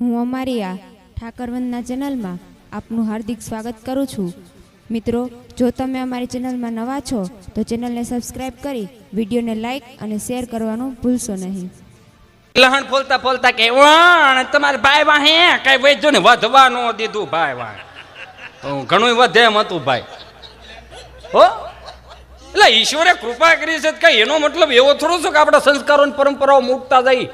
હું અમારી આ ઠાકરવંદના ચેનલમાં આપનું હાર્દિક સ્વાગત કરું છું. મિત્રો, જો તમે અમારી ચેનલમાં નવા છો તો ચેનલને સબસ્ક્રાઇબ કરી વિડીયોને લાઈક અને શેર કરવાનું ભૂલશો નહીં. લહણ ફોલતા ફોલતા કે વાણ તમારે ભાઈ વાહે કઈ વેચજો ને વધવા ન દીધું ભાઈ વાહ ઘણું વધે એમ હતું ભાઈ. હો એટલે ઈશ્વરે કૃપા કરી છે કઈ એનો મતલબ એવો થોડો છે કે આપણા સંસ્કારો પરંપરાઓ મૂકતા જાય.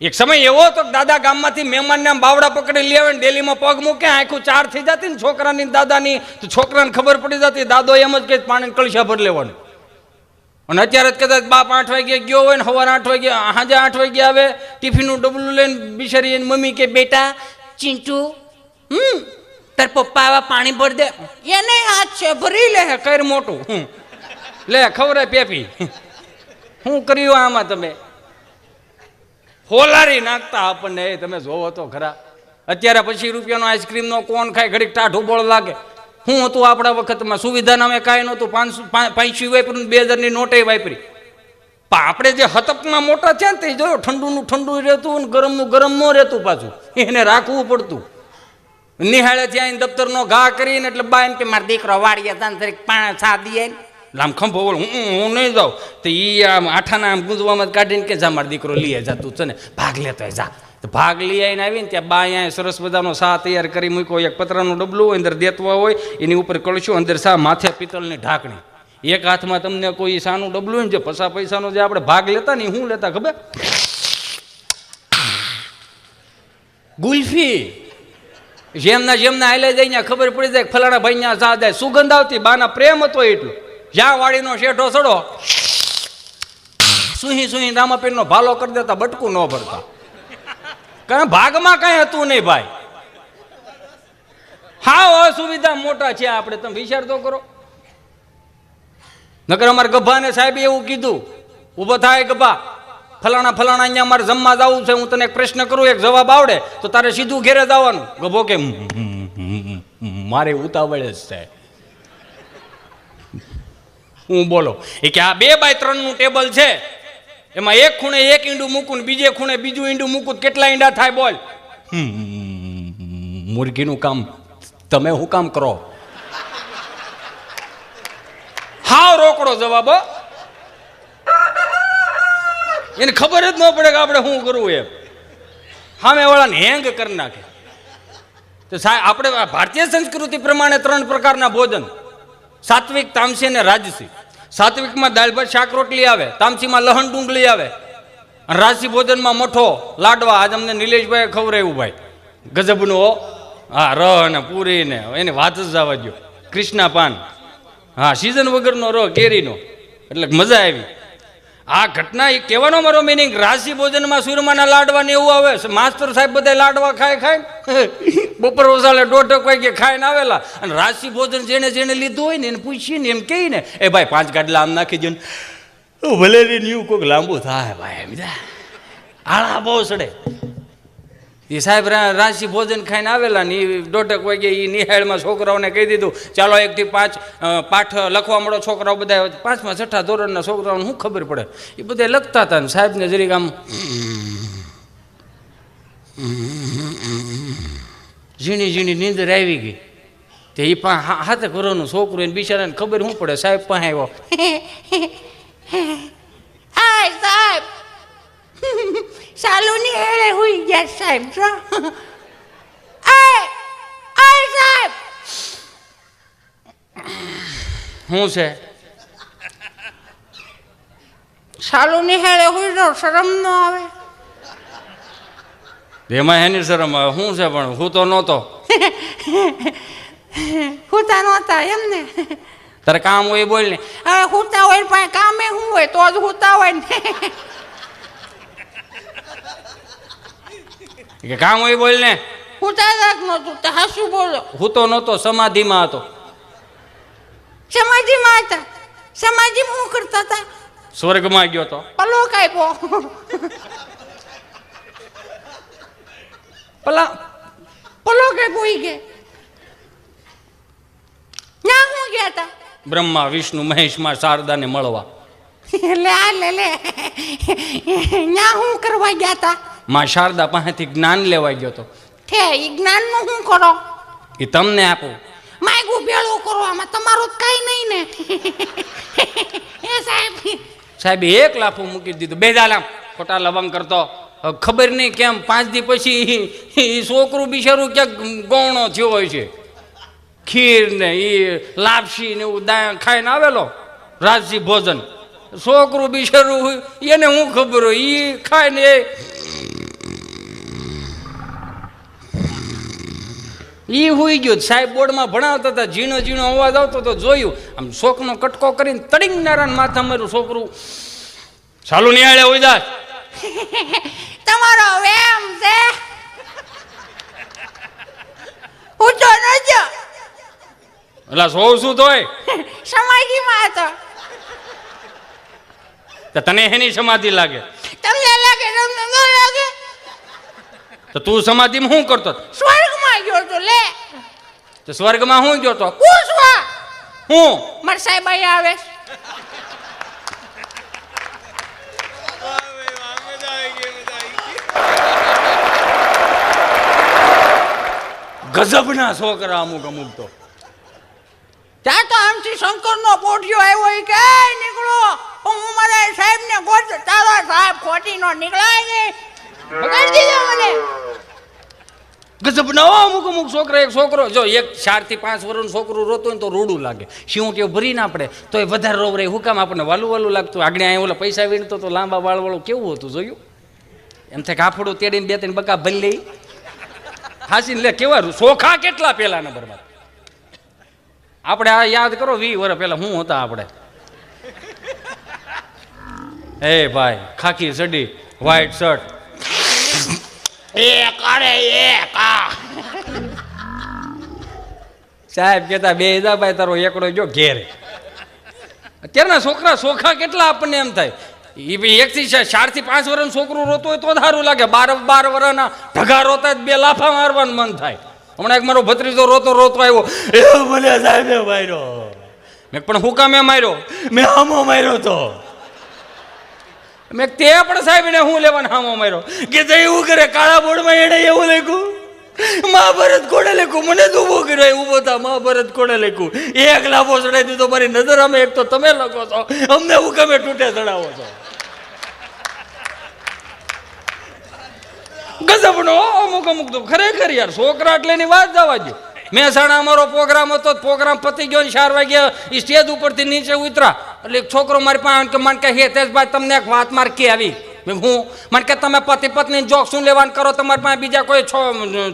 એક સમય એવો હતો કે દાદા ગામમાંથી મહેમાનને આમ બાવડા પકડી લઈ આવે ને ડેલીમાં પગ મૂકે આખું ચાર થઈ જતી ને છોકરાની દાદાની તો છોકરાને ખબર પડી જતી. દાદો એમ જ કે પાણી કળશા ભર લેવાનું. અને અત્યારે કદાચ બાપ 8 વાગે ગયો હોય ને સવારે 8 વાગે સાંજે 8 વાગે આવે ટિફિનનું ડબલું લઈને બિચારી એની મમ્મી કે બેટા ચીંટુ તાર પપ્પા આવા પાણી ભર દે. એને હાથ છે ભરી લે કર મોટું લે ખવરે પેપી. શું કર્યું આમાં તમે? હોલારી નાખતા આપણને. તમે જોવો તો ખરા. અત્યારે પછી રૂપિયાનો આઈસ્ક્રીમનો કોણ ખાય ઘડીક ટાઢું બોળ લાગે. શું હતું આપણા વખતમાં? સુવિધા નામે કાંઈ નહોતું. 550 વાપર્યું, 2000ની નોટે વાપરી. પણ આપણે જે હતકમાં મોટા છે ને તે જોયો ઠંડુનું ઠંડુ રહેતું ને ગરમનું ગરમ ન રહેતું. પાછું એને રાખવું પડતું. નિહાળે ત્યાં દફતરનો ઘા કરીને એટલે બા એમ કે મારો દીકરો વાળીયા તાન તરીક પાણા છા દીએ આમ ખંભો બોલ હું નહીં જાઉં તો એ આમ આઠાના આમ ગુંજવામાં કાઢીને કે જા મારો દીકરો લઈએ જા તું છે ને ભાગ લેતો હોય જા. તો ભાગ લઈ આવીને આવીને ત્યાં બા અહીંયા સરસ મજાનો સા તૈયાર કરી મૂક્યો. એક પતરાનું ડબલું હોય અંદર દેતવા હોય એની ઉપર કળશું અંદર સા માથે પિત્તળની ઢાંકણી. એક હાથમાં તમને કોઈ સાનું ડબલું હોય ને જે પૈસા પૈસાનો જે આપણે ભાગ લેતા ને શું લેતા ખબર? ગુલ્ફી. જેમના હાલે જાય ખબર પડી જાય ફલાણા ભાઈ ત્યાં સા જાય. સુગંધ આવતી. બાના પ્રેમ હતો એટલું. જ્યાં વાડીનો શેઠો સડો સુહી રામાપીરનો ભાલો કરી દેતા, બટકું ન ભરતા. કારણ ભાગમાં કઈ હતું નહીં ભાઈ. હા અસુવિધા મોટા છે આપણે. તમે વિચાર તો કરો. નકર અમારે ગભાને સાહેબે એવું કીધું, ઉભો થાય ગભા, ફલાણા અહીંયા અમારે જમવા જવું છે, હું તને એક પ્રશ્ન કરું, એક જવાબ આવડે તો તારે સીધું ઘેરે જવાનું. ગભો કે મારે ઉતાવળ જ છે. હું બોલો એ કે આ 2x3 નું ટેબલ છે, એમાં એક ખૂણે એક ઈંડું મૂકું, બીજે ખૂણે બીજું ઈંડું મૂકું, કેટલા ઈંડા થાય બોલ? મુરગીનું કામ તમે શું કામ કરો? હાવ રોકડો જવાબ. એને ખબર જ ન પડે કે આપણે શું કરવું એમ. સામે વાળાને હેંગ કરી નાખે. તો આપણે ભારતીય સંસ્કૃતિ પ્રમાણે 3 પ્રકારના ભોજન: સાત્વિક, તામસી અને રાજસી. સાત્વિકમાં દાળ ભાત શાક રોટલી આવે, તામસીમાં લહણ ડુંગળી આવે, અને રાજસી ભોજનમાં મઠો લાડવા. આજ અમને નિલેશભાઈ ખવડાવ્યું ભાઈ ગજબનું. હા ર ને પૂરી ને એની વાત જ જવા દો. કૃષ્ણા પાન, હા સિઝન વગરનો ર કેરીનો, એટલે મજા આવી. આ ઘટના એ કહેવાનો મારો મિનિંગ, રાજસી ભોજનમાં સુરમાના લાડવા ને એવું આવે. માસ્ટર સાહેબ બધા લાડવા ખાય બપોર વસાલે 1:30 વાગે ખાઈને આવેલા. અને રાજસી ભોજન જેને લીધું હોય ને એને પૂછીએ ને એમ કહી ને, એ ભાઈ 5 ગાડલા આમ નાખી દો ને ભલે ન્યુ કોઈક લાંબુ થાય ભાઈ. બીજા આળા બહુ સડે. એ સાહેબ રાજસી ભોજન ખાઈને આવેલા ને 1:30 વાગે એ નિહાળમાં છોકરાઓને કહી દીધું ચાલો 1 થી 5 પાઠ લખવા મળો. છોકરાઓ બધા 5મા 6ઠા ધોરણના છોકરાઓને શું ખબર પડે, એ બધા લખતા હતા. ને સાહેબને જરીક આમ ઝીણી નીંદર આવી ગઈ. તે એ હાથે ઘરોનું છોકરું એને બિચારાને ખબર શું પડે. સાહેબ પાસે આવ્યો. સાહેબ સાલુની હેળે હોઈ ગયા સાહેબ. સાહેબ શું છે? સાલુની હેળે હોઈ જાવ, શરમ ન આવે? એમાં એની શરમ આવે. શું છે? પણ હું તો નહોતો. હુતા નહોતા એમ ને? તારે કામ હોય બોલ ને. હવે હુતા હોય પણ કામે શું હોય તો જ હુતા હોય ને. કે કામ હોય બોલ ને. હુતા રાખ નહોતું તો હાસું બોલો. હું તો નહોતો, સમાધિમાં હતો. સમાધિમાં હતા? સમાધિમાં શું કરતા હતા? સ્વર્ગમાં ગયો તો. પલોક આપ્યો. પલોક આપ્યો ઈ કે ના હું ગયા હતા? બ્રહ્મા વિષ્ણુ મહેશમાં શારદાને મળવા. લે ન્યા હું કરવા ગયા હતા? માં શારદા પાસેથી જ્ઞાન લેવા ગયો તો. ઠે ઈ જ્ઞાનનું શું કરો? એ તમને આપું. માયગું ભેળું કરો, આમાં તમારું જ કાંઈ નહીં ને. એ સાહેબ સાહેબ 1 લાફો મૂકી દીધું. બેજાલામ ખોટા લવંગ કરતો. હવે ખબર નહીં કેમ 5 દી પછી એ છોકરું બિચારું ક્યાંક ગૌણો થયો હોય છે. ખીર ને એ લાપસી ને એવું ખાઈને આવેલો રાજસી ભોજન. છોકરું બિચારું એને હું ખબર હોય, એ ખાઈને એ હુઈ ગયો. સાહેબ બોર્ડમાં ભણાવતા હતા, ઝીણો ઝીણો અવાજ આવતો તો જોયું, આમ શોકનો કટકો કરીને તડીંગ નારાયણ માથા માર્યું. છોકરું ચાલુ નિહાળે હોય જાય. તમારો વેમ છે. ઊંચો નજો એટલે સોવ શું તોય સમાધિમાં હતો. તો તને એની સમાધિ લાગે? તમને લાગે, તમને ન લાગે? તો તું સમાધિમાં શું કરતો? સ્વર્ગમાં ગયો તો. લે તો સ્વર્ગમાં શું ગયો તો? પૂછવા હું મારા સાહેબ અહીંયા આવે. ગજબના છોકરા અમુક અમુક તો. ત્યાં તો આમથી શંકરનો પોઠિયો આવ્યો, ઈ કે નીકળો, હું મારા સાહેબને ગોત. તારો સાહેબ ખોટી નો નીકળાય નહીં, પકડી દીધો મને. ગજબના અમુક અમુક છોકરા. એક છોકરો જો 4 થી 5 વર્ષનું છોકરું રોતું હોય તો રૂડું લાગે. શિવટીઓ ભરી ના પડે તો એ વધારે રોવ રહે. હું કામ આપણને વાલું વાલું લાગતું. આગળ અહીંયા ઓલા પૈસા વીણતો તો લાંબા વાળવાળું કેવું હતું જોયું? એમ થાય કાફડું તેડીને 2-3 બકા ભરી લઈ હાસીને લે. કેવા સોખા કેટલા પેલા નંબરમાં. આપણે આ યાદ કરો 20 વર્ષ પહેલા હું હતા આપણે. એ ભાઈ ખાખી ચડી, વ્હાઈટ શર્ટ, સાહેબ કેતા બે ભાઈ તારો એકડો જો ઘેર. અત્યારના છોકરા સોખા કેટલા આપણને એમ થાય. એ 1 થી 4 થી 5 વર્ષનું છોકરું રોતું હોય તો સારું લાગે. 12 વર્ષના ઢગા રોતા જ 2 લાફા મારવાનું મન થાય. હમણાં એક મારો ભત્રીજો રોતો આવ્યો, એવું બોલે સાહેબે માર્યો. મેં પણ હું કામે માર્યો? મેં હામો માર્યો તો. મેં તે પણ સાહેબને હું લેવાનો હામો માર્યો? કે એવું કરે કાળા બોર્ડમાં એને એવું લખ્યું, મહાભારત કોણે લખ્યું? મને તો ઉભો કર્યો, ઉભો થા, મહાભારત કોણે લખ્યું? 1 લાફો ચડાવી દીધો મારી નજર. અમે એક તો તમે લખો છો, અમને હું કમે તૂટે ચડાવો છો. ગજબનો અમુક અમુક તો ખરેખર યાર છોકરા એટલે ની વાત જવા દો. મહેસાણા અમારો પ્રોગ્રામ હતો, પ્રોગ્રામ પતી ગયો 4 વાગ્યા એ સ્ટેજ ઉપરથી નીચે ઉતરા એટલે એક છોકરો મારી પાસે કે મને કે હેતેશભાઈ તમને એક વાત માર કે આવી. હું મને કે તમે પતિ પત્ની જોક શું લેવાનું કરો? તમારી પાસે બીજા કોઈ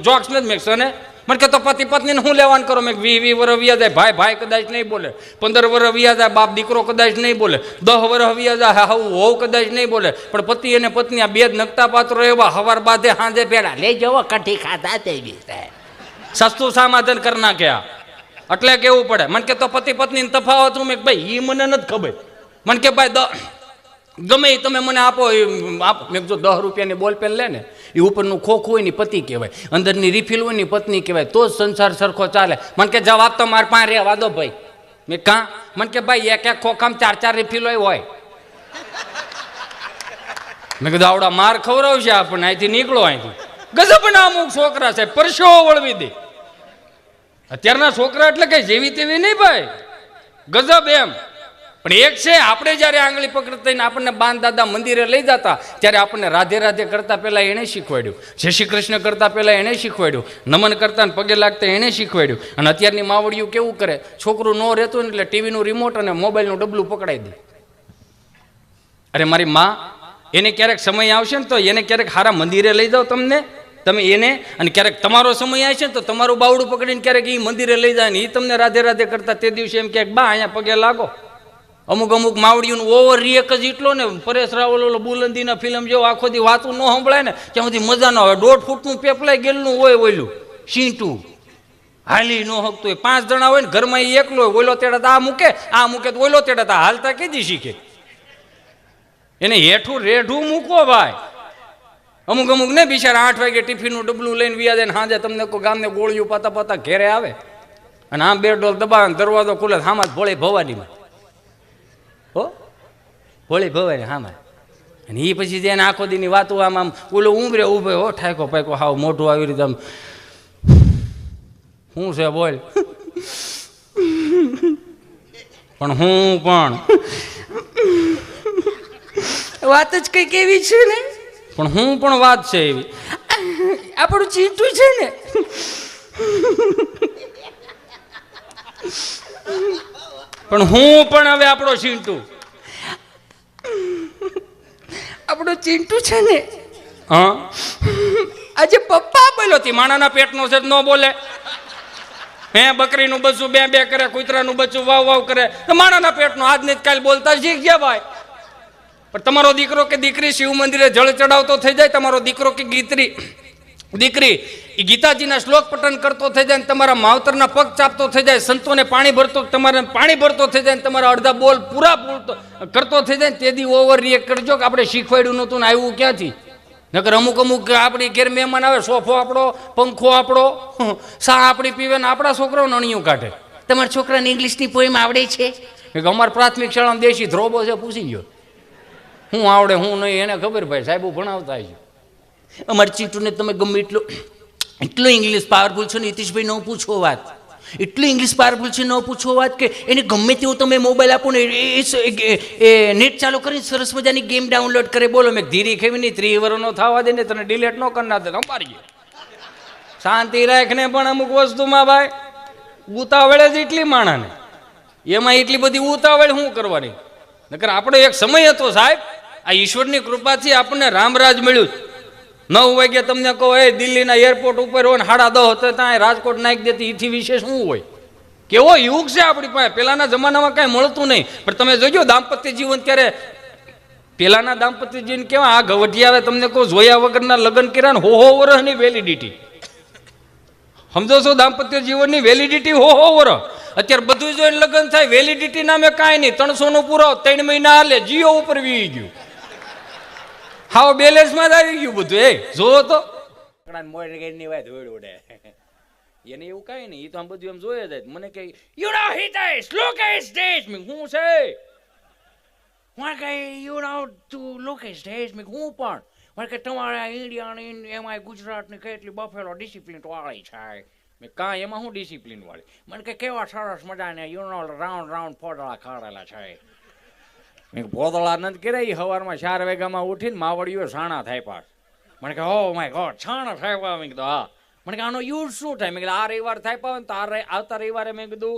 જોક્સ નથી. મેં ને મને કે તો પતિ પત્નીને શું લેવાનું કરો? મેં 20 વર્ષ વ્યા જાય, ભાઈ ભાઈ કદાચ નહીં બોલે, 15 વર્ષ વ્યા જાય, બાપ દીકરો કદાચ નહીં બોલે, 10 વર્ષ વ્યા જાય, હોવ કદાચ નહીં બોલે, પણ પતિ અને પત્ની આ 2 જ નકતા પાત્રો એવા હવાર બાદે હાંજે પેડા લઈ જવો કઠી ખાતા તેવી સસ્તું સમાધાન કરી નાખ્યા. એટલે કેવું પડે. મને કે તો પતિ પત્ની તફાવત હું? મેં ભાઈ એ મને નથી ખબર. મને કે ભાઈ ગમે એ તમે મને આપો. મેં જો 10 રૂપિયાની બોલપેન લે ને એ ઉપરનું ખોખું હોય ને પતિ કહેવાય, અંદરની રિફિલ હોય ને પત્ની કહેવાય, તો જ સંસાર સરખો ચાલે. મને કે જવાબ તો મારે પાસે રહેવા દો ભાઈ. મેં કાં? મને કે ભાઈ એક ખોખામાં 4 રિફિલ હોય. મેં કીધું આવડા માર ખવડાવશે આપણને, અહીંથી નીકળો અહીંથી. ગજબના અમુક છોકરા છે, પરસેવો વળવી દે. અત્યારના છોકરા એટલે કઈ જેવી તેવી નહીં ભાઈ, ગજબ એમ. પણ એક છે, આપણે જ્યારે આંગળી પકડતા આપણને બાન દાદા મંદિરે લઈ જતા ત્યારે આપણને રાધે રાધે કરતા પહેલા એને શીખવાડ્યું, જય શ્રી કૃષ્ણ કરતા પહેલા એને શીખવાડ્યું, નમન કરતા પગે લાગતા એને શીખવાડ્યું. અને અત્યારની માવડિયું કેવું કરે, છોકરું ન રહેતું ને એટલે ટીવીનું રિમોટ અને મોબાઈલનું ડબલું પકડાઈ દે. અરે મારી માં, એને ક્યારેક સમય આવશે ને તો એને ક્યારેક હારા મંદિરે લઈ જાઓ તમે એને, અને ક્યારેક તમારો સમય આવશે ને તો તમારું બાવડું પકડીને ક્યારેક એ મંદિરે લઈ જાય ને એ તમને રાધે રાધે કરતા તે દિવસે એમ કે બા અહીંયા પગે લાગો. અમુક અમુક માવડીઓનું ઓવર રિએક જ એટલો ને, પરેશ રાવલ ઓલો બુલંદીના ફિલ્મ જેવો આખો દી વાતું ન સંભળાય ને ત્યાં સુધી મજા ન આવે. 1.5 ફૂટનું પેપલાઈ ગયેલું હોય ઓયલું સીંટું, હાલી ન હકતું હોય. 5 જણા હોય ને ઘરમાં એ એકલો હોય, ઓયલો તેડા આ મૂકે તો ઓયલો તેડા હાલતા કીધી શીખે. એને હેઠું રેઢું મૂકો ભાઈ. અમુક અમુક ને બિચારા 8 વાગે ટિફિનનું ડબલું લઈને વ્યા જાય ને હાજે તમને કોઈ ગામને ગોળીઓ પાતા પાતા ઘેરે આવે અને આમ 2 ડોલ દબાવે, દરવાજો ખુલે, હામાં ભોળી ભવાનીમાં. હો ભોળી ભવાની હામાં અને એ પછી જેને આખો દીની વાતો આમ આમ ઓલો ઉંમરે ઉભે હો ઠાયકો પાયકો હાવ મોઢું આવી રીતે આમ શું છે બોલ પણ હું પણ વાત જ કઈક એવી છે ને, પણ હું પણ વાત છે એવી આપણું ચીટું છે ને, પણ હું પણ હવે આપણો ચીંટુ આપણું ચીંટું છે ને, હા આજે પપ્પા બોલો તી માણાના પેટનો છે ન બોલે હે બકરીનું બચ્ચું બે બે કરે કૂતરાનું બચ્ચું વાવ વાવ કરે તો માણાના પેટનો આજ ને કાલ બોલતા શીખ ગયા ભાઈ. પણ તમારો દીકરો કે દીકરી શિવ મંદિરે જળ ચડાવતો થઈ જાય, તમારો દીકરો કે દીકરી એ ગીતાજીના શ્લોક પઠન કરતો થઈ જાય, તમારા માવતરના પગ ચાપતો થઈ જાય, સંતોને પાણી ભરતો તમારે પાણી ભરતો થઈ જાય, તમારા અડધા બોલ પૂરા કરતો થઈ જાય, તેથી ઓવર રિએક્ટ કરજો કે આપણે શીખવાડ્યું નહોતું ને આવ્યું ક્યાંથી. નકર અમુક અમુક આપણી ઘેર મહેમાન આવે, સોફો આપણો, પંખો આપણો, સા આપણી પીવે ને આપણા છોકરાઓ નણિયું કાઢે. તમારા છોકરાને ઇંગ્લિશની પોઈમ આવડે છે? અમારા પ્રાથમિક શાળામાં દેશી ધ્રોબો છે, પૂછી ગયો હું આવડે હું નહીં એને ખબર ભાઈ, સાહેબો ભણાવતા છે. અમારી ચીટુને તમે ગમે એટલું ઇંગ્લિશ પાવરફુલ છો ને હિતેશભાઈ, ન પૂછો વાત. એટલું ઇંગ્લિશ પાવરફુલ છે, ન પૂછો વાત કે એને ગમે તેવું તમે મોબાઈલ આપો ને એ નેટ ચાલુ કરીને સરસ મજાની ગેમ ડાઉનલોડ કરે. બોલો મેં ધીરી ખેવી નહીં 3 વર્ષનો થવા દે ને તને ડિલેટ ન કરી નાખે અંબારી શાંતિ રાખને. પણ અમુક વસ્તુમાં ભાઈ ઉતાવળે જ એટલી માણાને, એમાં એટલી બધી ઉતાવળ શું કરવાની. નકર આપણો એક સમય હતો સાહેબ, આ ઈશ્વરની કૃપાથી આપણને રામરાજ મળ્યું. 9 વાગે તમને કહો એ દિલ્હીના એરપોર્ટ ઉપર હોય ને 10:30 હતો ત્યાં રાજકોટ નાખી દેતી, એથી વિશેષ શું હોય. કેવો યુગ છે આપણી પાસે. પેલાના જમાનામાં કાંઈ મળતું નહીં. પણ તમે જોજો દાંપત્ય જીવન ત્યારે પેલાના દાંપત્ય જીવન કેવા આ ગવઢિયા આવે તમને કહો જોયા વગરના લગ્ન કર્યા ને હો વર્ષની વેલિડિટી. સમજો છો દાંપત્ય જીવનની વેલિડિટી હો વર્ષ. અત્યારે બધું જોઈને લગ્ન થાય, વેલિડિટી નામે કાંઈ નહીં. 300 પૂરો 3 મહિના હાલે, જીઓ ઉપર વી ગયું, હાવ બેલેન્સમાં જ આવી ગયું બધું. એ જોવો તો એને એવું કાંઈ નહીં, એ તો આમ બધું એમ જોયે જાય. મને કે you know Hitesh look at this. મે હું છે મને કે you know to look at this. મે હું પણ મને કે તમારા ઇન્ડિયાની એમાં ગુજરાતની કેટલી બફેલો ડિસિપ્લિન વાળી છે. મેં કાં એમાં શું ડિસિપ્લિન વાળી? મને કે કેવા સરસ મજાને યુ નો રાઉન્ડ રાઉન્ડ પોદળા ખાડેલા છે. મેં પોદળા નથી કર્યા, સવારમાં 4 વાગ્યામાં ઉઠીને માવડીઓ છાણા થાય પાસ. મને કે ઓ માય ગોડ છાણા થાય પા. મેં કીધું હા. મને કે આનો યુઝ શું થાય? મેં કીધું આ રવિવાર થાય પાવે ને તો આવતા રવિવારે મેં કીધું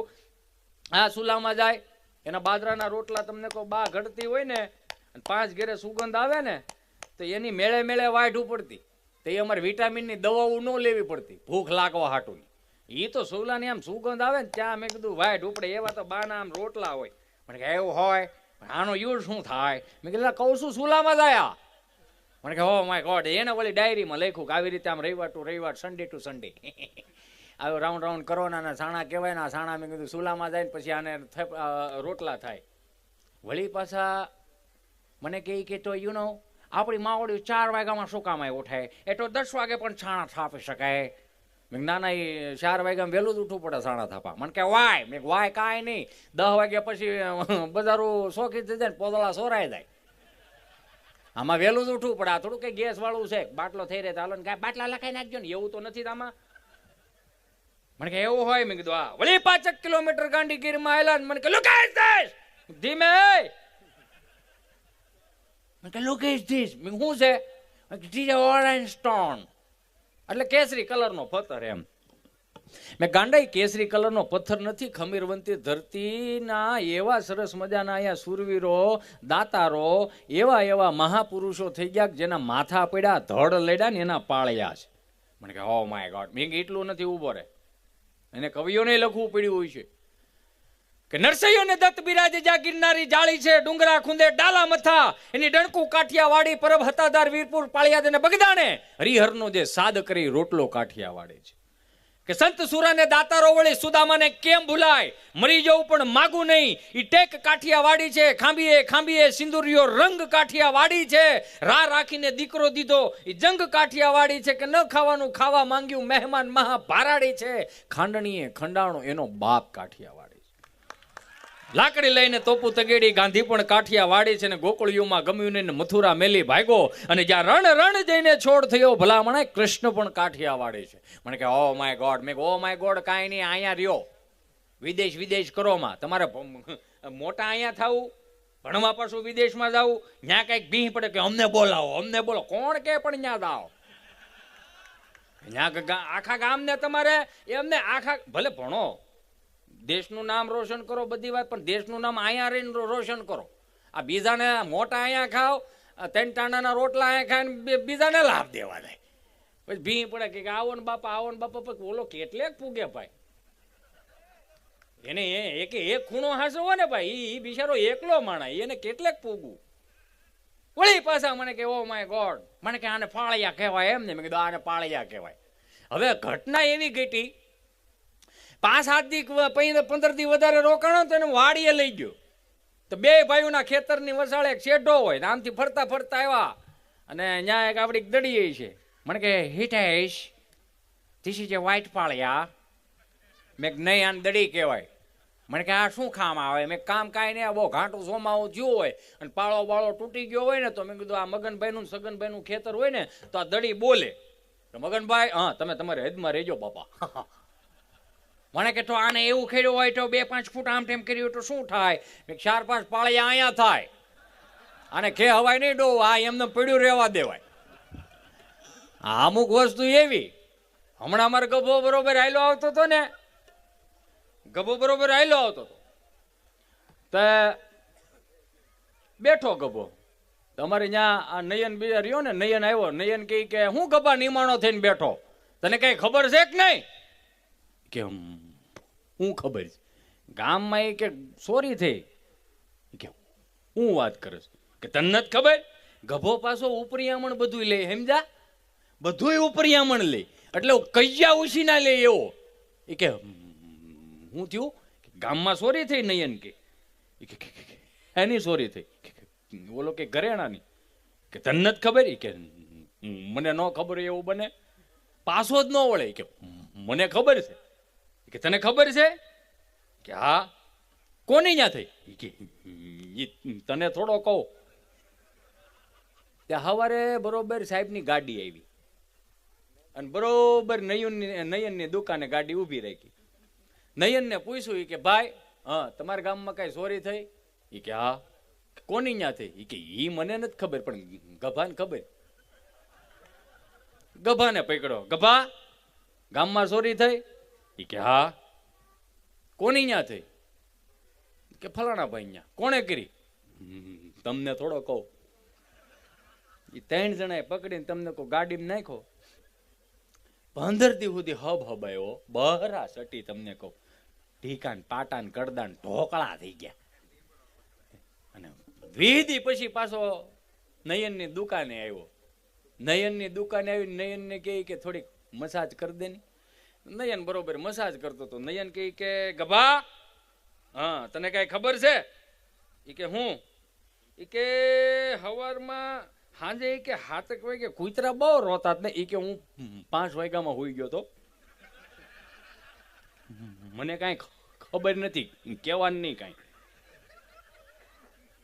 આ સુલામાં જાય, એના બાજરાના રોટલા તમને કહો બા ઘડતી હોય ને 5 ઘેરે સુગંધ આવે ને તો એની મેળે મેળે વાઢ ઉપડતી. તો એ અમારે વિટામિનની દવાઓ ન લેવી પડતી ભૂખ લાગવા હાટું. એ તો સુલાની આમ સુગંધ આવે ને ત્યાં મેં કીધું વાઢ ઉપડે. એવા તો બાના આમ રોટલા હોય. મને કે એવું હોય, આનો યુઝ શું થાય? મેં કીધું કહું છું સુલામાં જાય. મને કે હો માય ગોડ. એને ઓલી ડાયરીમાં લખ્યું કે આવી રીતે આમ રવિવાર ટુ રવિવાર, સન્ડે ટુ સન્ડે આવો રાઉન્ડ રાઉન્ડ કરવાના છાણા કહેવાય ને. છાણા મેં કીધું સુલામાં જાય ને પછી આને રોટલા થાય. વળી પાછા મને કે તો યુ નો આપણી માવડી 4 વાગ્યામાં શું કામ ઉઠાય, એ તો 10 વાગે પણ છાણા થાપી શકાય. મેં ના ના એ 4 વાગ્યામાં વહેલું જ ઉઠવું પડે છાણા થાપા. મને કે વાય? મેં વાય કાંઈ નહીં, 10 વાગ્યા પછી બજારું શોખી થઈ જાય ને પોદળા સોરાઈ જાય. આમાં વહેલું જ ઉઠવું પડે. આ થોડું કઈ ગેસ વાળું છે, બાટલો થઈ રહે ચાલો ને બાટલા લખાઈ નાખજો ને, એવું તો નથી આમાં. મને કે એવું હોય? મેં કીધું હા. વળી 5 કિલોમીટર ગાંડી ગીરમાં આવેલા. મને કે લુક એટ ધીસ. ધીમે મને કે લુક એટ ધીસ. મેં શું છે? ધીસ ઓરેન્જ સ્ટોન, એટલે કેસરી કલરનો પથ્થર એમ. મેં ગાંડા કેસરી કલરનો પથ્થર નથી, ખમીરવંતી ધરતીના એવા સરસ મજાના અહીંયા સુરવીરો દાતારો એવા એવા મહાપુરુષો થઈ ગયા જેના માથા પડ્યા, ધડ લેડ્યા ને એના પાળ્યા છે. મને કે ઓ માય ગોડ. મેં એટલું નથી ઉભો રહે, એને કવિઓને લખવું પડ્યું હોય છે કે નરસૈયોને દત્ત બિરાજે જા ગિરનારી જાળી છે, ડુંગરા ખુંદે ડાલા મથા, એની ડણકું કાઠિયાવાડી, પરબ હતાદાર વીરપુર પાળિયાદ અને બગદાણે, હરિહરનો જે સાદ કરી રોટલો કાઠિયાવાડી છે. કે સંત સુરાને દાતારો વળી સુદામાને કેમ ભૂલાય, મરી જવું પણ માગું નહીં, ઈ ટેક કાઠિયાવાડી છે, ખાંભીએ ખાંભીએ સિંદુરિયો રંગ કાઠિયાવાડી છે, રા રાખીને દીકરો દીધો ઈ જંગ કાઠિયાવાડી છે, કે ન ખાવાનું ખાવા માંગ્યું મહેમાન મહા ભારાડી છે, ખાંડણીએ ખંડાણો એનો બાપ કાઠિયાવાડી છે. લાકડી લઈને તોપુ તગેડી ગાંધી પણ કાઠિયા વાડી છે ને ગોકુળિયુમાં ગમ્યું નહીં ને મથુરા મેલી ભાગ્યો અને જ્યાં રણ રણ જઈને છોડ થયો ભલામણે કૃષ્ણ પણ કાઠિયા વાડી છે. મને કે ઓ માય ગોડ. મેં ઓ માય ગોડ કાંઈ નહીં, અહીંયા રહ્યો, વિદેશ વિદેશ કરોમાં તમારે મોટા અહીંયા થવું, ભણવા પાછું વિદેશમાં જવું, ત્યાં કંઈક ભીહ પડે કે અમને બોલાવો અમને બોલો. કોણ કે પણ ત્યાં જાઓ, ત્યાં આખા ગામને તમારે એમને આખા ભલે ભણો, દેશનું નામ રોશન કરો બધી વાત, પણ દેશનું નામ અહીંયા રહીને રોશન કરો. આ બીજાને મોટા અહીંયા ખાઓ, ત્રણ ટાણાના રોટલા અહીંયા ખાઈને બીજાને લાભ દેવા જાય. પછી ભી પડે કે આવો ને બાપા પછી ઓલો કેટલેક પૂગે ભાઈ. એને એક ખૂણો હાસો હોય ને ભાઈ, એ બિચારો એકલો માણા, એને કેટલેક પૂગવું. વળી પાછા મને કે ઓ માય ગોડ, મને કે આને પાળિયા કહેવાય. એમ ને મેં કીધું આને પાળિયા કહેવાય. હવે ઘટના એવી ઘટી, 5-7 દી 15 દી વધારે રોકાણો તો એને વાડીએ લઈ ગયો. તો બે ભાઈઓના ખેતરની વસાળે એક શેઢો હોય, આમથી ફરતા ફરતા આવ્યા અને ત્યાં એક આપણી દડીએ છે. મને કે Hitesh, this is a white પાળિયા. મેં નહીં, આને દડી કહેવાય. મને કે આ શું કામ આવે? મેં કામ કાંઈ નહીં, બહુ ઘાંટું સોમાવું થયું હોય અને પાળો બાળો તૂટી ગયો હોય ને, તો મેં કીધું આ મગનભાઈનું સગનભાઈનું ખેતર હોય ને તો આ દડી બોલે, મગનભાઈ હા તમે તમારે હદમાં રહેજો બાપા. મને કે તો આને એવું ખેડ્યું હોય તો 2-5 ફૂટ આમ તેમ કર્યું તો શું થાય? 4-5 પાળિયા અહીંયા થાય. આને ખે હવાય નહીં ડો, આ એમને પડ્યું રહેવા દેવાય. અમુક વસ્તુ એવી. હમણાં અમારે ગભો બરોબર હાયલો આવતો હતો ને, ગભો બરોબર હાયલો આવતો હતો તો બેઠો ગભો. તમારે ત્યાં નયન બીજા રહ્યો ને, નયન આવ્યો. નયન કે હું ગભા નિમાણો થઈને બેઠો, તને કઈ ખબર છે કે નહીં? કે હું ખબર છે ગામમાં એ કે ચોરી થઈ. કે હું વાત કરે છે કે તને નથી ખબર? ગભો પાછો ઉપરિયામણ બધું લે, સમજા? બધું ઉપરિયામણ લે, એટલે કૈયા ઉછીના લે એવો. એ કે હું થયું? ગામમાં ચોરી થઈ. નયન કે એની ચોરી થઈ. બોલો કે ઘરેણાની. કે તને નથી ખબર? કે મને ન ખબર એવું બને. પાછો જ ન વળે. કે મને ખબર છે. કે તને ખબર છે? કે હા. કોની ત્યાં થઈ? કે તને થોડો કહો. ત્યાં સવારે બરોબર સાહેબની ગાડી આવી અને બરોબર નયનની દુકાને ગાડી ઊભી રાખી. નયનને પૂછ્યું કે ભાઈ હા તમારા ગામમાં કઈ ચોરી થઈ? એ કે હા. કોની ત્યાં થઈ? એ કે એ મને નથી ખબર પણ ગભાને ખબર. ગભાને પકડો. ગભા ગામમાં ચોરી થઈ? એ કે હા. કોની ત્યાં થઈ? કે ફલાણા ભાઈ ત્યાં. કોણે કરી? તમને થોડો કહું. એ 3 જણાએ પકડીને તમને કહું ગાડીમાં નાખો. 15 દી સુધી હબ હબાયો બહરા સટી. તમને કહું ઢીકાન પાટાન કડદાન ઢોકળા થઈ ગયા. અને 20 દી પછી પાછો નયનની દુકાને આવ્યો. નયનની દુકાને આવી નયનને કહે કે થોડીક મસાજ કરી દે ને. નયન બરોબર મસાજ કરતો હતો. નયન કહે કે ગભા હા તને કઈ ખબર છે? એ કે હું? એ કે સવારમાં સાંજે કે 7 વાગે કૂતરા બહુ રોતા ને. એ કે હું 5 વાગ્યામાં હોઈ ગયો તો. મને કઈ ખબર નથી, કહેવાનું નહીં કઈ.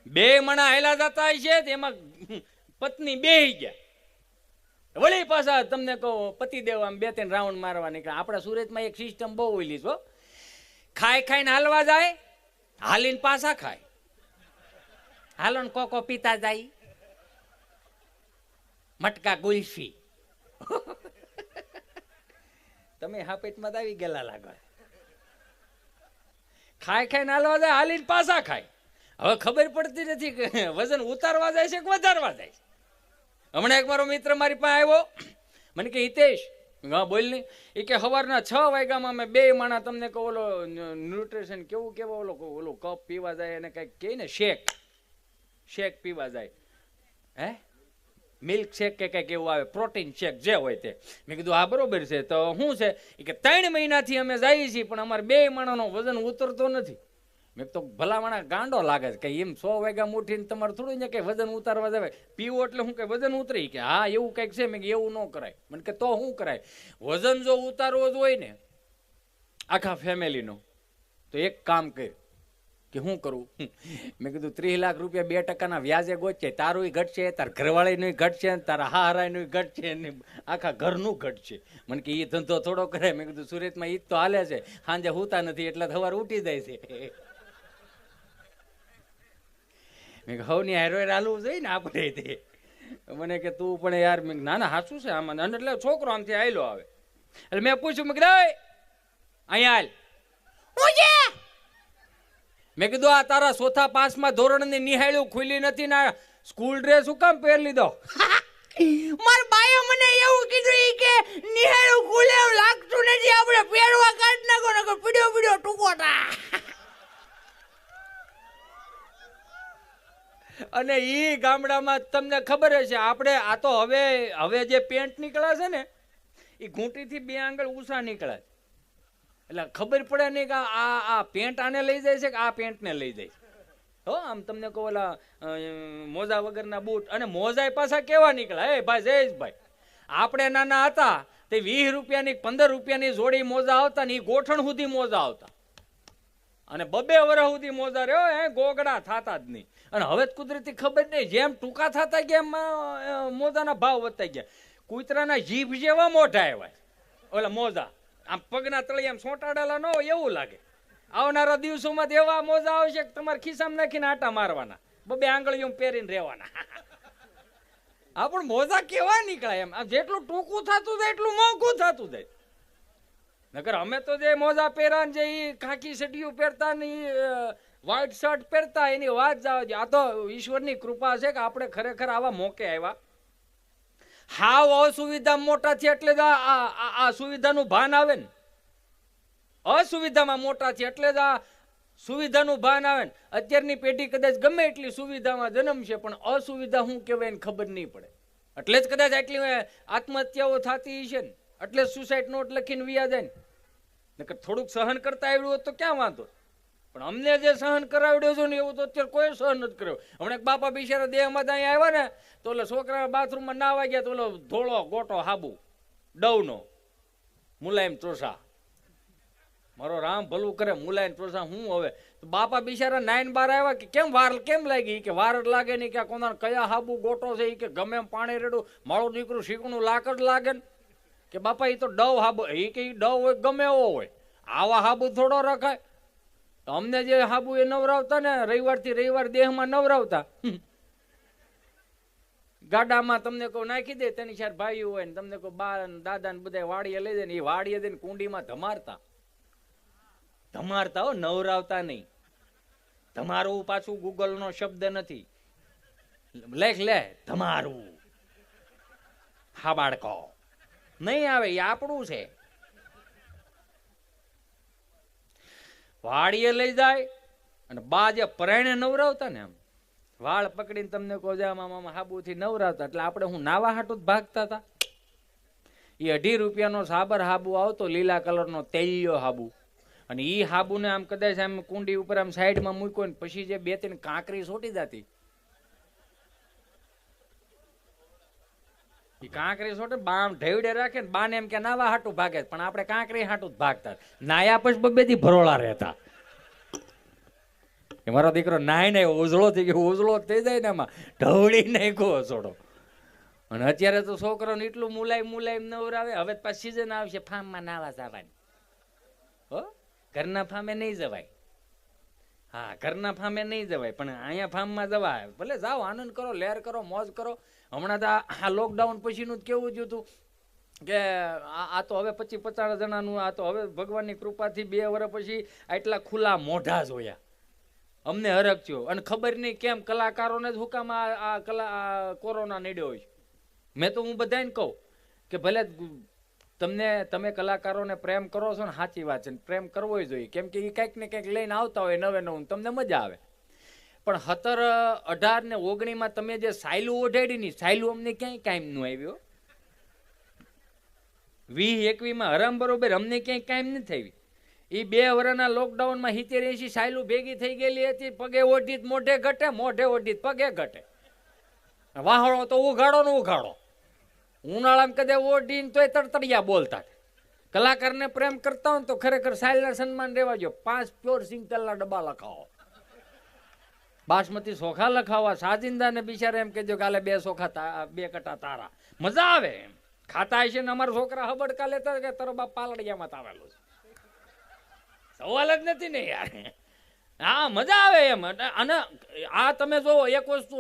2 મણા હેલા જતા છે એમાં પત્ની બેહી ગયા. વળી પાછા તમને કહો પતિદેવ આમ 2-3 રાઉન્ડ મારવા નીકળ્યા. આપણા સુરતમાં એક સિસ્ટમ બહુ ઓઈલી છો, ખાઈ ખાઈને હાલવા જાય, હાલીને પાછા ખાય. હાલો ને કોકો પીતા જાય. મટકા ગુલ્ફી. તમે હાપેટમાં આવી ગયેલા લાગો. ખાઈ ખાઈને હાલવા જાય, હાલીને પાછા ખાય. હવે ખબર પડતી નથી કે વજન ઉતારવા જાય છે કે વધારવા જાય છે. હમણાં એક મારો મિત્ર મારી પાસે આવ્યો. મને કે હિતેશ હા બોલ ને. એ કે સવારના 6 વાગ્યામાં અમે 2 માણા તમને કહો ઓલો ન્યુટ્રિશન કેવું કેવો ઓલો કપ પીવા જાય અને કંઈક કહે ને શેક પીવા જાય. હે મિલ્ક શેક કે કંઈક એવું આવે, પ્રોટીન શેક જે હોય તે. મેં કીધું હા બરોબર છે. તો શું છે? એ કે 3 મહિનાથી અમે જઈએ છીએ પણ અમારે 2 માણાનો વજન ઉતરતો નથી. મેં તો ભલામણા ગાંડો લાગે છે કે એમ 100 વાગ્યા ઉઠીને તમારે થોડું ને કઈ વજન ઉતારવા જાય પીવું એટલે શું કઈ વજન ઉતરી? કે હા એવું કંઈક છે. મેં એવું ન કરાય. મને કે તો શું કરાય? વજન જો ઉતારવો જ હોય ને આખા ફેમિલીનો તો એક કામ કર, કે શું કરું? મેં કીધું 30 લાખ રૂપિયા 2% વ્યાજે ગોચે, તારું ઘટશે, તાર ઘરવાળીનું ઘટશે, તારા હારાનું ઘટશે, ને આખા ઘરનું ઘટશે. મને કે એ ધંધો થોડો કરે. મેં કીધું સુરતમાં ઈ જ તો હાલે છે, સાંજે હુતા નથી એટલે સવારે ઉઠી જાય છે. મેં કહ્યું હવની હારોય હાલવું જોઈએ ને આપણે તે. મને કે તું પણ યાર, મેં ના ના સાચું છે આમાં. અને એટલે છોકરો આમથી આયલો આવે એટલે મેં પૂછ્યું, મેં કીધું અહીંયા હાલ. મેં કીધું આ તારા ચોથા પાંચમા ધોરણની નિહાળ્યું ખુલ્લી નથી ને સ્કૂલ ડ્રેસ શું કામ પહેરી લીધો? મારા બાએ મને એવું કીધું ઈ કે નિહાળ્યું ખુલે એવું લાગતું નથી, આપણે પહેરવા કાઢ નાખો નકર પીડ્યો પીડ્યો ટૂંકોટા. અને ઈ ગામડામાં તમને ખબર છે આપણે આ તો હવે જે પેન્ટ નીકળ્યા છે ને એ ઘૂંટીથી 2 આંગળ ઊંચા નીકળ્યા છે. એટલે ખબર પડે નહીં કે આ પેન્ટ આને લઈ જાય છે કે આ પેન્ટને લઈ જાય છે. હો આમ તમને કહો ઓલા મોજા વગરના બૂટ, અને મોજા પાછા કેવા નીકળ્યા? એ ભાઈ જયેશભાઈ, આપણે નાના હતા તે 20 રૂપિયાની 15 રૂપિયાની જોડી મોજા આવતા ને એ ગોઠણ સુધી મોજા આવતા, અને 2 વર્ષ સુધી મોજા રહ્યો એ ગોગડા થતા જ નહીં. અને હવે કુદરતી ખબર નહીં, જેમ ટૂંકા થતા ગયા એમ મોજાના ભાવ વધતા ગયા. કૂતરાના જીભ જેવા મોઢા આવ્યા ઓલા મોજા, આમ પગના તળિયે આમ સોંટાડેલા ન હોય એવું લાગે. આવનારા દિવસોમાં એવા મોજા આવશે કે તમારે ખિસ્સામાં નાખીને આટા મારવાના, 2 આંગળીઓ પહેરીને રહેવાના. આ પણ મોજા કેવા નીકળ્યા એમ, જેટલું ટૂંકું થતું જાય એટલું મોંઘું થતું જાય. નકર અમે તો જે મોજા પહેરા ને જે ખાકી સડિયું પહેરતા ને વ્હાઈટ શર્ટ પહેરતા એની વાત જાવ. આ તો ઈશ્વરની કૃપા છે કે આપણે ખરેખર આવા મોકે આવ્યા. હાવ અસુવિધા મોટા છે એટલે જ આ સુવિધાનું ભાન આવે ને. અસુવિધામાં મોટા છે એટલે જ આ સુવિધાનું ભાન આવે ને. અત્યારની પેઢી કદાચ ગમે એટલી સુવિધામાં જન્મશે પણ અસુવિધા શું કહેવાય એને ખબર નહીં પડે. એટલે જ કદાચ આટલી આત્મહત્યાઓ થતી છે ને, એટલે સુસાઇડ નોટ લખીને વિયા જાય ને. નકર થોડુંક સહન કરતા આવડ્યું હોત તો ક્યાં વાંધો, પણ અમને જે સહન કરાવડ્યો છે ને એવું તો અત્યારે કોઈ સહન નથી કર્યો. હમણાં એક બાપા બિચારા દેહમાં અહીંયા આવ્યા ને તો ઓલા છોકરા બાથરૂમમાં નાવા ગયા તો ઓલો ધોળો ગોટો હાબુ ડવનો મુલાયમ ચોસા, મારો રામ ભલું કરે, મુલાયમ ચોસા હું હવે તો બાપા બિચારા 9 12 આવ્યા કે કેમ વાર કેમ લાગી? કે વાર જ લાગે નહીં કે કોના કયા હાબુ ગોટો છે, કે ગમે એમ પાણી રેડું મારું દીકરું શીકણું લાકડ લાગે ને. કે બાપા એ તો ડવ હાબુ, એ કે ડવ હોય ગમે એવો હોય, આવા હાબુ થોડો રખાય. અમને જે હાબુ એ નવરાવતા ને રવિવારથી રવિવાર દેહમાં નવરાવતા, ગાડામાં તમને કહું નાખી દે, તેની ચાર ભાઈઓ હોય ને તમને કહું બા દાદા ને બધા વાડીએ લઈ જાય ને એ વાડીએ દઈને કુંડીમાં ધમારતા હો, નવરાવતા નહીં. ધમારવું પાછું ગૂગલ નો શબ્દ નથી, લેખ લે ધમારવું, હા બાળકો નહીં આવે એ આપણું છે. વાડીએ લઈ જાય અને બા જે પરાયણે નવરાવતા ને આમ વાળ પકડીને તમને કહો મામા હાબુથી નવરાવતા. એટલે આપણે હું નાવા હાટું જ ભાગતા હતા. એ 2.5 રૂપિયાનો સાબર હાબુ આવતો, લીલા કલરનો તેલિયો હાબુ, અને એ હાબુને આમ કદાચ આમ કુંડી ઉપર આમ સાઈડમાં મૂક્યો ને પછી જે 2-3 કાંકરી સોટી જતી, એ કાંકરી સોટે બામ ઢેવડે રાખે ને બાને એમ કે નાવા હાટું ભાગે, પણ આપણે કાંકરી હાટું જ ભાગતા. નાયા પછી 2 ભરોળા રહેતા કે મારો દીકરો નાય ને ઉજળો થઈ ગયો, ઉજળો થઈ જાય ને એમાં ઢવડી નાખ્યો છોડો. અને અત્યારે તો છોકરોને એટલું મુલાયમ નવરાવે. હવે પાછી સિઝન આવશે ફાર્મમાં નાવા જવાની. હો ઘરના ફાર્મે નહીં જવાય, હા ઘરના ફાર્મે નહીં જવાય, પણ અહીંયા ફાર્મમાં જવાય. ભલે જાઓ, આનંદ કરો, લહેર કરો, મોજ કરો. હમણાં તો આ લોકડાઉન પછીનું જ કેવું થયું હતું કે આ તો હવે 25-50 જણાનું, આ તો હવે ભગવાનની કૃપાથી 2 વર્ષ પછી આટલા ખુલ્લા મોઢા જોયા. અમને હરખ થયો. અને ખબર નહીં કેમ કલાકારોને જ હુકામાં આ કોરોના નડ્યો હોય. મેં તો હું બધાને કહું કે ભલે તમે કલાકારોને પ્રેમ કરો છો ને, સાચી વાત છે, પ્રેમ કરવો જોઈએ, કેમ કે એ કંઈક ને કંઈક લઈને આવતા હોય નવે તમને મજા આવે. પણ 17, 18 ને 19 તમે જે સાયલું ઓઢાડી ની સાયલું અમને ક્યાંય કાયમ નું આવ્યો. 20-21 હરામ બરોબર અમને ક્યાંય કાયમ નથી આવી. એ 2 વર્ષના લોકડાઉનમાં 70-80 સાયલું ભેગી થઈ ગયેલી હતી. પગે ઓઢી મોઢે ઘટે, મોઢે ઓઢી પગે ઘટે. વાહણો તો ઉઘાડો ને ઉઘાડો. ઉનાળામાં કદે ઓઢીને તોય તડતડિયા બોલતા. કલાકારને પ્રેમ કરતા હોય તો ખરેખર સાયલના સન્માન રહેવા જો. 5 પ્યોર સિંગતેલના ડબ્બા લખાવો. બાસમતી ચોખા લખાવા, સાજિંદાને બિચારા એમ કહેજો કાલે 2 ચોખા 2 કટા તારા. મજા આવે એમ ખાતા હશે ને અમારા છોકરા હબડકા લેતા કે તારો બાપ પાલડિયામાં તાવેલો છે. સવાલ જ નથી ને યાર. હા મજા આવે એમ. અને આ તમે જોવો એક વસ્તુ,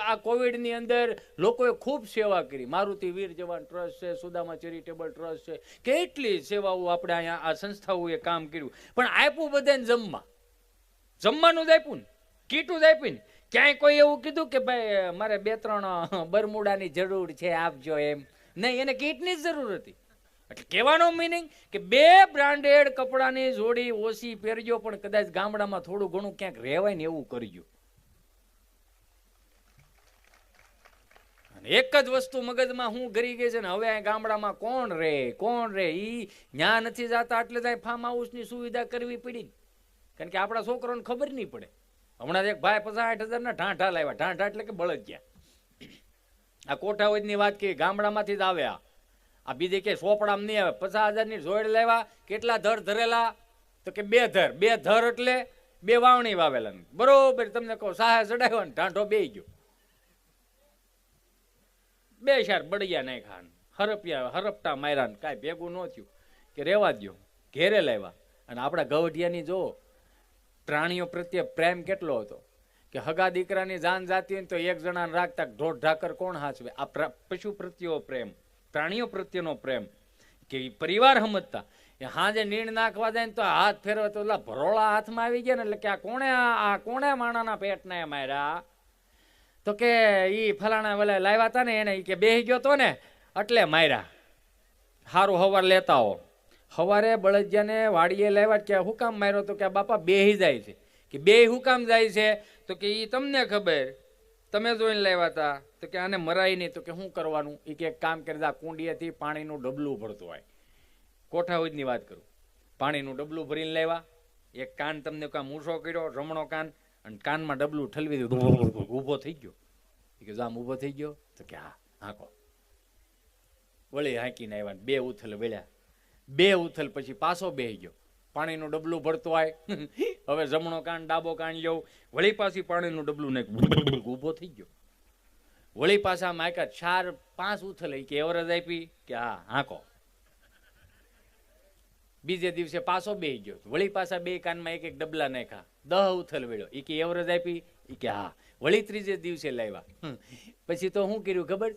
આ કોવિડની અંદર લોકોએ ખૂબ સેવા કરી. મારુતિ વીર જવાન ટ્રસ્ટ છે, સુદામા ચેરિટેબલ ટ્રસ્ટ છે, કેટલી સેવાઓ આપણે અહીંયા આ સંસ્થાઓએ કામ કર્યું. પણ આપ્યું બધાને જમવાનું જ આપ્યું ને, કીટું જ આપી ને. ક્યાંય કોઈ એવું કીધું કે ભાઈ મારે 2-3 બરમુડાની જરૂર છે આપજો એમ નહીં, એને કીટની જ જરૂર હતી. એટલે કહેવાનો મિનિંગ કે 2 બ્રાન્ડેડ કપડાની જોડી ઓછી પહેરજો, પણ કદાચ ગામડામાં થોડું ઘણું ક્યાંક રહેવાય ને એવું કરજો. અને એક જ વસ્તુ મગજમાં હું ગરી ગઈ છે ને, હવે આ ગામડામાં કોણ રે ઈ ન્યા નથી જતા એટલે જ ફાર્મ હાઉસની સુવિધા કરવી પડી. કારણ કે આપણા છોકરાઓને ખબર નહીં પડે. હમણાં એક ભાઈ 50-60 હજારના ઢાંઢા લાવ્યા. ઢાંઢા એટલે કે બળદિયા. આ કોઠાવદની વાત કરી, ગામડામાંથી જ આવે. આ બીજે કે સોપડામાં નહીં આવે. 50,000ની જોડ લેવા. કેટલા ધર ધરેલા? તો કે 2 ધર. 2 ધર એટલે 2 વાવણી વાવેલા. બરોબર તમને કહો સાહે ચડાવ્યો ને ઢાંઢો બેહી ગયો. 2 શાર બળિયા નાખ્યા, હરપટા માર્યા ને કાંઈ ભેગું ન થયું કે રેવા દો. ઘેરે લાવ્યા. અને આપણા ગવઢિયાની જો પ્રાણીઓ પ્રત્યે પ્રેમ કેટલો હતો કે હગા દીકરાની જાન જાતી હોય તો એક જણાને રાખતા. ઢોર ઢાકર કોણ હાચવે? આ પશુ પ્રત્યેનો પ્રેમ, પ્રાણીઓ પ્રત્યેનો પ્રેમ કે પરિવાર સમજતા. હાજે નીણ નાખવા જાય ને તો હાથ ફેરવે તો ઓલા ભરોળા હાથમાં આવી ગયા ને એટલે કે આ કોણે માણાના પેટના એ માર્યા? તો કે ઈ ફલાણા વેલા લાવ્યા હતા ને એને કે બેહી ગયો તો ને એટલે માર્યા. સારું હવાર લેતા હો. સવારે બળદિયાને વાડીએ લાવ્યા કે હું કામ માર્યો? તો કે બાપા બેહી જાય છે. કે બે હું કામ જાય છે? તો કે ઈ તમને ખબર, તમે જોઈને લાવ્યા હતા. તો કે આને મરાય નહીં. તો કે શું કરવાનું? એ કે એક કામ કરી દે, કુંડીએથી પાણીનું ડબલું ભરતું હોય. કોઠાવદની વાત કરું, પાણીનું ડબલું ભરીને લાવ્યા. એક કાન તમને કામ મૂછો કર્યો, રમણો કાન, અને કાનમાં ડબલું ઠલવી દીધું. ઊભો થઈ ગયો. કે આમ ઊભો થઈ ગયો? તો કે હા હાંકો. વળી હાંકીને આવ્યા. 2 ઉથલ વેળ્યા. 2 ઉથલ પછી પાછો બેહી ગયો. પાણીનું ડબલું ભરતો હોય. હવે જમણો કાન ડાબો કાન લેવું. વળી પાછી પાણીનું ડબલું ને ઊભો થઈ ગયો. વળી પાછા માયકા 4-5 ઉથલ કે એવરેજ આપી કે હા હાંકો. બીજે દિવસે પાછો બેહી ગયો. વળી પાછા 2 કાનમાં એક ડબલા નાખ્યા. 10 ઉથલ વેળ્યો. એ કે એવરેજ આપી? એ કે હા. વળી ત્રીજે દિવસે લાવ્યા. પછી તો શું કર્યું ખબર?